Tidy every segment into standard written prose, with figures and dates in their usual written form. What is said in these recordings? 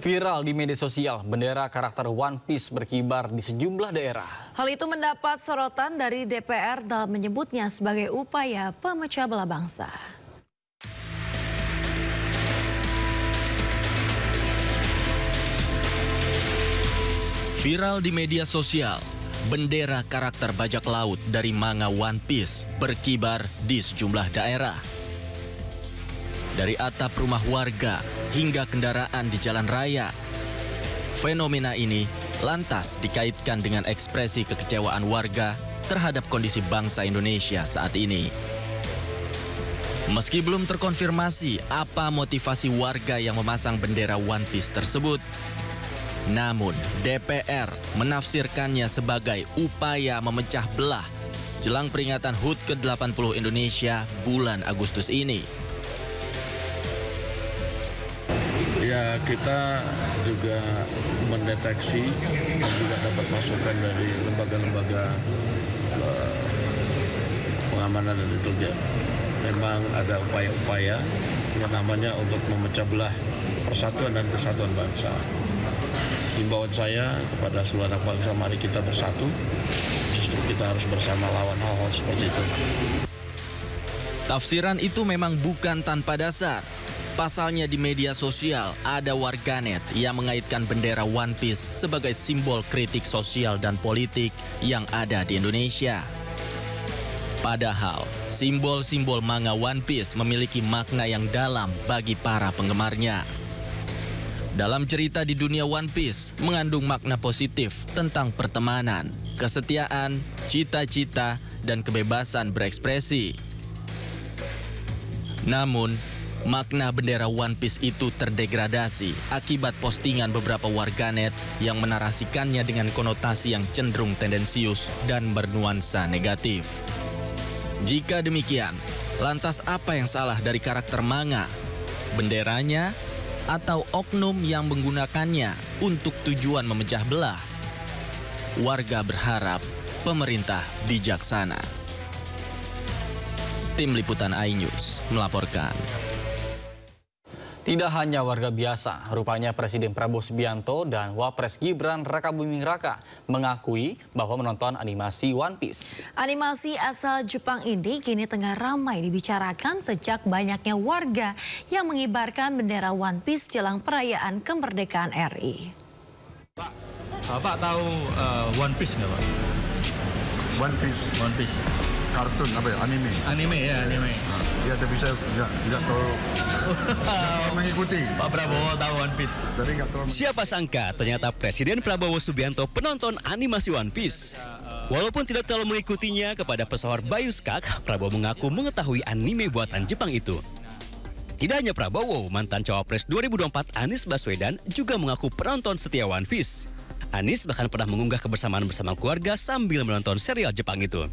Viral di media sosial, bendera karakter One Piece berkibar di sejumlah daerah. Hal itu mendapat sorotan dari DPR dalam menyebutnya sebagai upaya pemecah belah bangsa. Viral di media sosial, bendera karakter bajak laut dari manga One Piece berkibar di sejumlah daerah. Dari atap rumah warga hingga kendaraan di jalan raya. Fenomena ini lantas dikaitkan dengan ekspresi kekecewaan warga terhadap kondisi bangsa Indonesia saat ini. Meski belum terkonfirmasi apa motivasi warga yang memasang bendera One Piece tersebut, namun DPR menafsirkannya sebagai upaya memecah belah jelang peringatan HUT ke-80 Indonesia bulan Agustus ini. Ya, kita juga mendeteksi dan juga dapat masukan dari lembaga-lembaga pengamanan dan intelijen. Memang ada upaya-upaya yang namanya untuk memecah belah persatuan dan kesatuan bangsa. Himbauan saya kepada seluruh anak bangsa, mari kita bersatu. Justru kita harus bersama lawan hal-hal seperti itu. Tafsiran itu memang bukan tanpa dasar. Pasalnya di media sosial ada warganet yang mengaitkan bendera One Piece sebagai simbol kritik sosial dan politik yang ada di Indonesia. Padahal simbol-simbol manga One Piece memiliki makna yang dalam bagi para penggemarnya. Dalam cerita di dunia One Piece mengandung makna positif tentang pertemanan, kesetiaan, cita-cita, dan kebebasan berekspresi. Namun, makna bendera One Piece itu terdegradasi akibat postingan beberapa warganet yang menarasikannya dengan konotasi yang cenderung tendensius dan bernuansa negatif. Jika demikian, lantas apa yang salah dari karakter manga? Benderanya atau oknum yang menggunakannya untuk tujuan memecah belah? Warga berharap pemerintah bijaksana. Tim Liputan iNews melaporkan. Tidak hanya warga biasa, rupanya Presiden Prabowo Subianto dan Wapres Gibran Rakabuming Raka mengakui bahwa menonton animasi One Piece. Animasi asal Jepang ini kini tengah ramai dibicarakan sejak banyaknya warga yang mengibarkan bendera One Piece jelang perayaan kemerdekaan RI. Pak, Bapak tahu One Piece nggak, Pak? One Piece. Kartun apa ya, anime. Anime ya, anime. Ya, tapi saya nggak terlalu mengikuti. Pak Prabowo tahu One Piece. Tapi nggak terlalu. Siapa sangka ternyata Presiden Prabowo Subianto penonton animasi One Piece. Walaupun tidak terlalu mengikutinya, kepada pesohor Bayu Skak, Prabowo mengaku mengetahui anime buatan Jepang itu. Tidak hanya Prabowo, mantan Cawapres 2024 Anies Baswedan juga mengaku penonton setia One Piece. Anies bahkan pernah mengunggah kebersamaan bersama keluarga sambil menonton serial Jepang itu.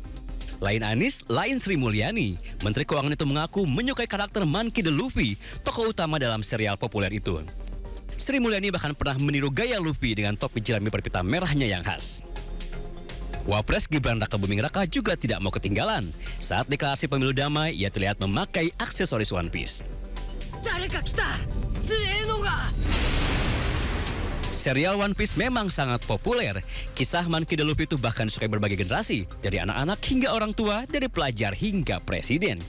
Lain Anies, lain Sri Mulyani. Menteri Keuangan itu mengaku menyukai karakter Monkey D. Luffy, tokoh utama dalam serial populer itu. Sri Mulyani bahkan pernah meniru gaya Luffy dengan topi jerami berpita merahnya yang khas. Wapres Gibran Rakabuming Raka juga tidak mau ketinggalan. Saat deklarasi pemilu damai, ia terlihat memakai aksesoris One Piece. Serial One Piece memang sangat populer. Kisah Monkey D. Luffy itu bahkan disukai berbagai generasi, dari anak-anak hingga orang tua, dari pelajar hingga presiden.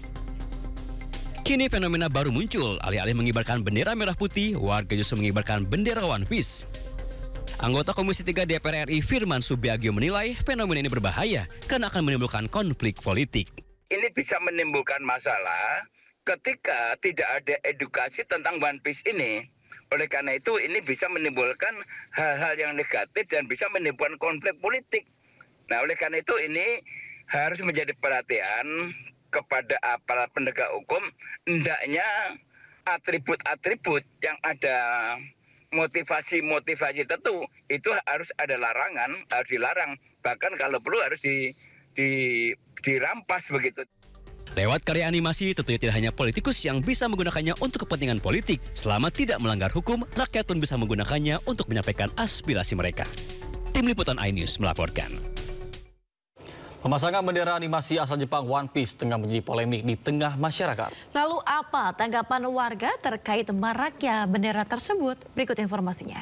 Kini fenomena baru muncul, alih-alih mengibarkan bendera merah putih, warga justru mengibarkan bendera One Piece. Anggota Komisi 3 DPR RI Firman Subiagio menilai fenomena ini berbahaya karena akan menimbulkan konflik politik. Ini bisa menimbulkan masalah ketika tidak ada edukasi tentang One Piece ini. Oleh karena itu ini bisa menimbulkan hal-hal yang negatif dan bisa menimbulkan konflik politik. Nah, oleh karena itu ini harus menjadi perhatian kepada aparat penegak hukum. Hendaknya atribut-atribut yang ada motivasi-motivasi tentu itu harus ada larangan, harus dilarang. Bahkan kalau perlu harus dirampas begitu. Lewat karya animasi, tentunya tidak hanya politikus yang bisa menggunakannya untuk kepentingan politik. Selama tidak melanggar hukum, rakyat pun bisa menggunakannya untuk menyampaikan aspirasi mereka. Tim Liputan iNews melaporkan. Pemasangan bendera animasi asal Jepang One Piece tengah menjadi polemik di tengah masyarakat. Lalu apa tanggapan warga terkait maraknya bendera tersebut? Berikut informasinya.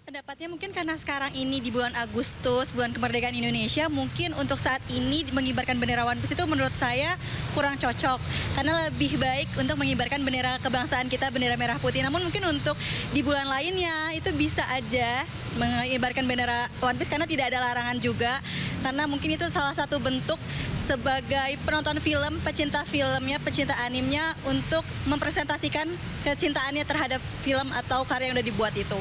Pendapatnya mungkin karena sekarang ini di bulan Agustus, bulan kemerdekaan Indonesia, mungkin untuk saat ini mengibarkan bendera One Piece itu menurut saya kurang cocok. Karena lebih baik untuk mengibarkan bendera kebangsaan kita, bendera merah putih. Namun mungkin untuk di bulan lainnya itu bisa aja mengibarkan bendera One Piece karena tidak ada larangan juga. Karena mungkin itu salah satu bentuk sebagai penonton film, pecinta filmnya, pecinta animenya untuk mempresentasikan kecintaannya terhadap film atau karya yang udah dibuat itu.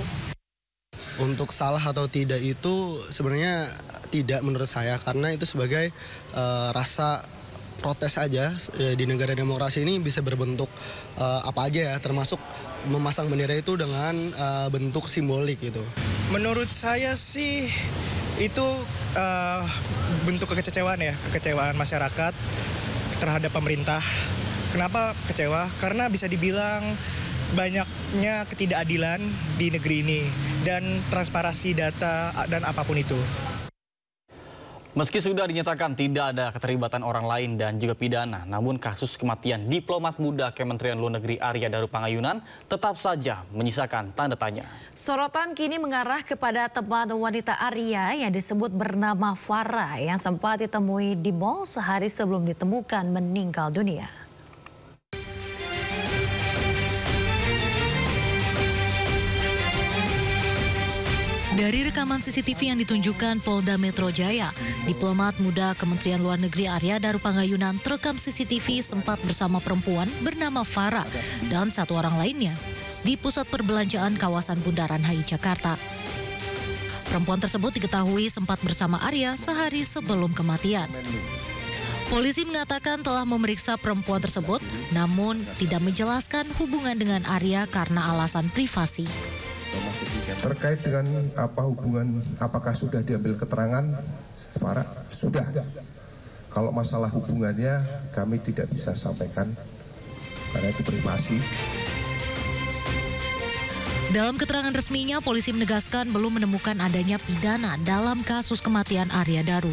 Untuk salah atau tidak itu sebenarnya tidak menurut saya, karena itu sebagai rasa protes aja. Di negara demokrasi ini bisa berbentuk apa aja ya, termasuk memasang bendera itu dengan bentuk simbolik gitu. Menurut saya sih itu bentuk kekecewaan ya, kekecewaan masyarakat terhadap pemerintah. Kenapa kecewa? Karena bisa dibilang banyaknya ketidakadilan di negeri ini dan transparansi data dan apapun itu. Meski sudah dinyatakan tidak ada keterlibatan orang lain dan juga pidana, namun kasus kematian diplomat muda Kementerian Luar Negeri Arya Daru Pangayunan tetap saja menyisakan tanda tanya. Sorotan kini mengarah kepada teman wanita Arya yang disebut bernama Farah yang sempat ditemui di mal sehari sebelum ditemukan meninggal dunia. Dari rekaman CCTV yang ditunjukkan Polda Metro Jaya, diplomat muda Kementerian Luar Negeri Arya Daru Pangayunan terekam CCTV sempat bersama perempuan bernama Farah dan satu orang lainnya di pusat perbelanjaan kawasan Bundaran HI Jakarta. Perempuan tersebut diketahui sempat bersama Arya sehari sebelum kematian. Polisi mengatakan telah memeriksa perempuan tersebut, namun tidak menjelaskan hubungan dengan Arya karena alasan privasi. Terkait dengan apa hubungan, apakah sudah diambil keterangan Farah? Sudah. Kalau masalah hubungannya kami tidak bisa sampaikan karena itu privasi. Dalam keterangan resminya, polisi menegaskan belum menemukan adanya pidana dalam kasus kematian Arya Daru.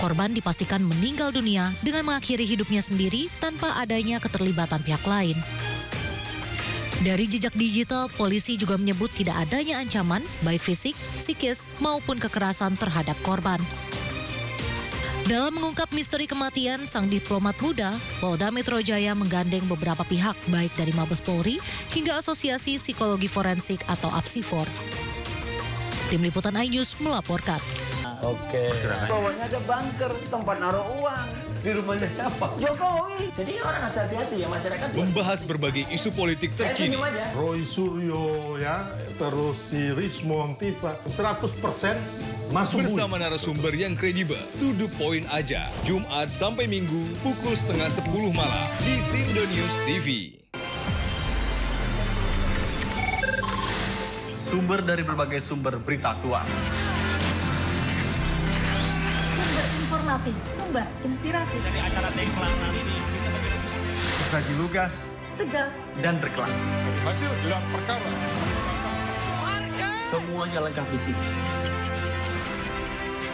Korban dipastikan meninggal dunia dengan mengakhiri hidupnya sendiri tanpa adanya keterlibatan pihak lain. Dari jejak digital, polisi juga menyebut tidak adanya ancaman, baik fisik, psikis, maupun kekerasan terhadap korban. Dalam mengungkap misteri kematian sang diplomat muda, Polda Metro Jaya menggandeng beberapa pihak, baik dari Mabes Polri hingga Asosiasi Psikologi Forensik atau APSIFOR. Tim Liputan iNews melaporkan. Oke. Bawahnya ada bunker, tempat naruh uang. Di rumahnya siapa? Jokowi. Jadi orang harus hati-hati ya, masyarakat juga. Membahas berbagai isu politik terkini. Roy Suryo ya, terus si Rismon Tifa 100% masuk bersama narasumber yang kredibel. To the point aja. Jumat sampai Minggu pukul 9:30 malam di Sindo News TV. Sumber dari berbagai sumber berita aktual. Informasi, sumber, inspirasi. Dari acara deklarasi bisa tersaji lugas, tegas, dan berkelas. Hasil gelar perkara. Semuanya lengkap di sini.